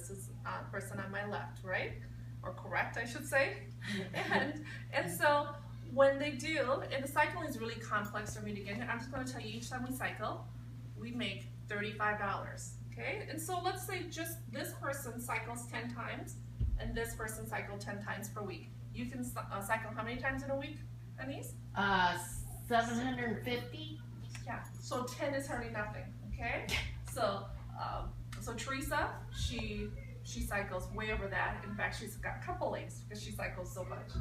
this is person on my left, right? Or correct, I should say. And so when they do, and the cycling is really complex for me to get into, I'm just going to tell you each time we cycle, we make $35, okay? And so let's say just this person cycles 10 times, and this person cycles 10 times per week. You can cycle how many times in a week, Anise? 750. Yeah, so 10 is hardly nothing, okay? So, so Teresa, she cycles way over that. In fact, she's got a couple legs because she cycles so much.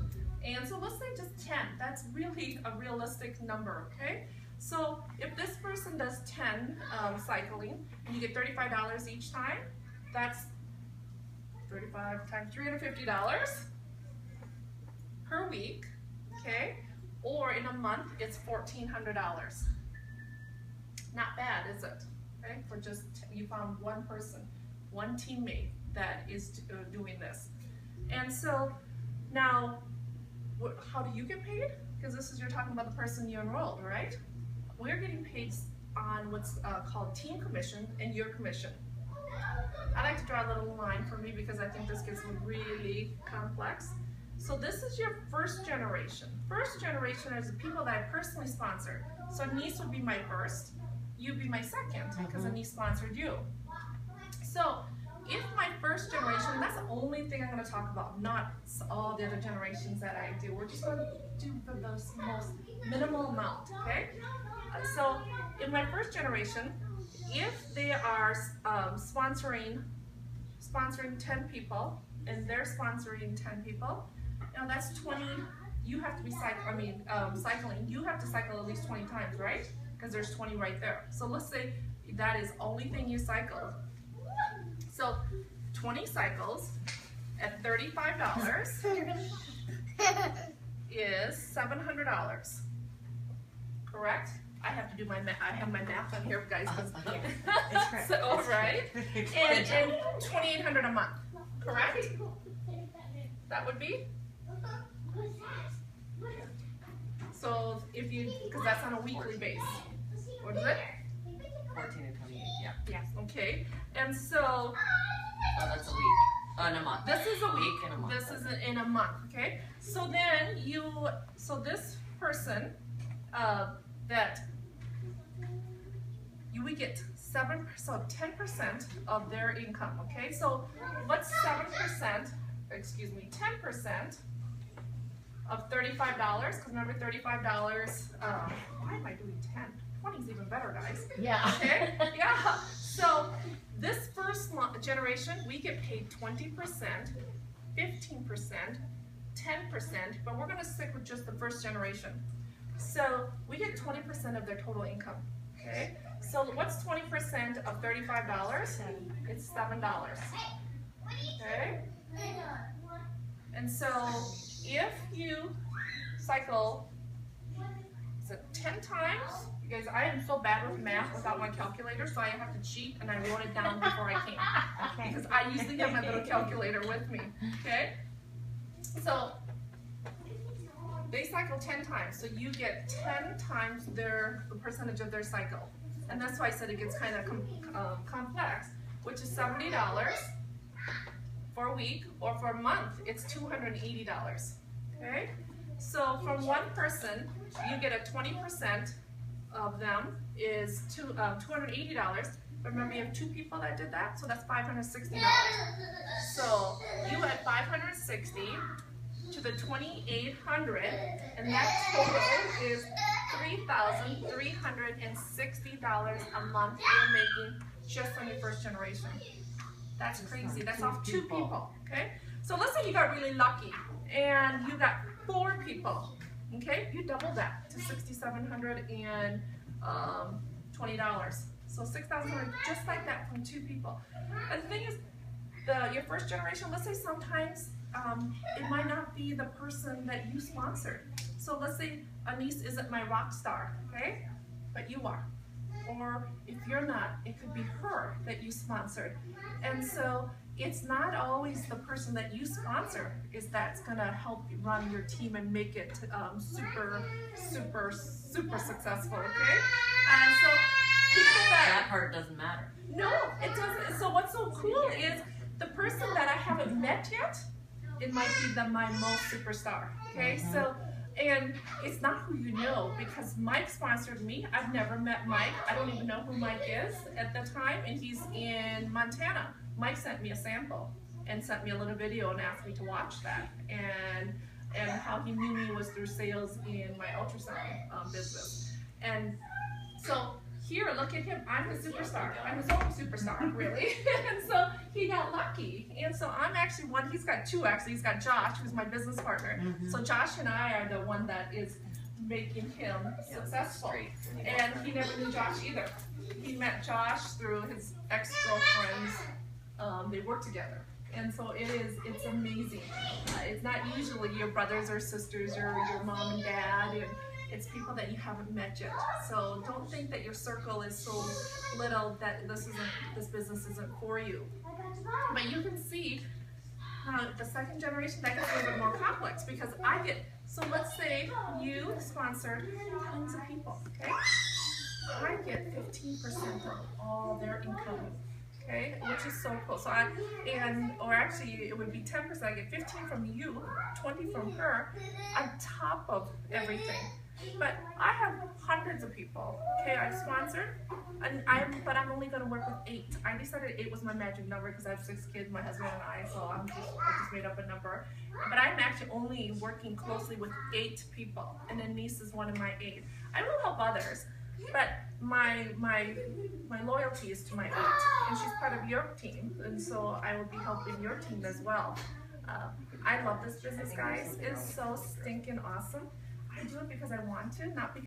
And so let's say just 10. That's really a realistic number, okay? So if this person does 10 cycling, and you get $35 each time, that's 35 times $350 per week, okay? Or in a month, it's $1,400. Not bad, is it? Okay, for just, you found one person, one teammate that is doing this. And so now, how do you get paid? Because this is, you're talking about the person you enrolled, right? We're getting paid on what's called team commission and your commission. I like to draw a little line for me because I think this gets really complex. So this is your first generation. First generation is the people that I personally sponsored. So Anise would be my first, you'd be my second because Anise sponsored you. So if my first generation, that's the only thing I'm going to talk about, not all the other generations that I do. We're just going to do the most minimal amount, okay? So in my first generation, if they are sponsoring 10 people and they're sponsoring 10 people, now that's 20. You have to be cycling. You have to cycle at least 20 times, right? Because there's 20 right there. So let's say that is the only thing you cycled. So 20 cycles at $35 is $700. Correct? I have to do my math. I have my math on here, guys. It's correct. So, right? And $2,800 a month. Correct? That would be? So if you, because that's on a weekly base. What is it? 14 and 28. Yeah. Yes. Okay. And so. Oh, that's a week. In a month. This is a week. In a month. This is in a month. Okay. So then so this person, we get 10% of their income. Okay. So what's 7%? Excuse me, 10% of $35, because remember $35, why am I doing 10? 20 is even better, guys. Yeah. Okay? Yeah. So this first generation, we get paid 20%, 15%, 10%, but we're going to stick with just the first generation. So we get 20% of their total income. Okay? So what's 20% of $35? It's $7. Okay? And so if you cycle 10 times, you guys, I am so bad with math without my calculator, so I have to cheat, and I wrote it down before I came. Okay. Because I usually have my little calculator with me. Okay? So they cycle 10 times, so you get 10 times the percentage of their cycle. And that's why I said it gets kind of complex, which is $70 for a week, or for a month, it's $280. Okay? So from one person, you get a 20% of them is $280. Remember, you have 2 people that did that, so that's $560. So you add $560 to the $2,800, and that total is $3,360 a month you're making just on your first generation. That's crazy. That's off 2 people. Okay? So let's say you got really lucky and you got 4 people. Okay? You double that to $6,720. So $6,000 just like that from 2 people. And the thing is, your first generation, let's say sometimes it might not be the person that you sponsored. So let's say Anise isn't my rock star, okay? But you are. Or if you're not, it could be her that you sponsored. And so it's not always the person that you sponsor that's gonna help you run your team and make it super successful, okay? And so people that part doesn't matter. no, it doesn't. So what's so cool is the person that I haven't met yet, it might be my most superstar. Okay, so. And it's not who you know, because Mike sponsored me. I've never met Mike. I don't even know who Mike is at the time, and he's in Montana. Mike sent me a sample and sent me a little video and asked me to watch that. And how he knew me was through sales in my ultrasound business. And so here, look at him. I'm the superstar. I'm his own superstar, really. And so he got lucky. And so I'm actually one. He's got two, actually. He's got Josh, who's my business partner. So Josh and I are the one that is making him successful. And he never knew Josh either. He met Josh through his ex-girlfriends. They work together. And so it's amazing. It's not usually your brothers or sisters or your mom and dad. And it's people that you haven't met yet. So don't think that your circle is so little that this business isn't for you. But you can see the second generation, that gets a little bit more complex, because so let's say you sponsor tons of people, okay? I get 15% of all their income. Okay, which is so cool. So or actually it would be 10%. I get 15 from you, 20 from her, on top of everything. But I have hundreds of people. Okay, I've sponsored, but I'm only going to work with 8. I decided 8 was my magic number because I have 6 kids, my husband and I. So I just made up a number. But I'm actually only working closely with 8 people, and Denise is one of my 8. I will help others, but my loyalty is to my 8, and she's part of your team, and so I will be helping your team as well. I love this business, guys. It's so stinking awesome. I do it because I want to, not because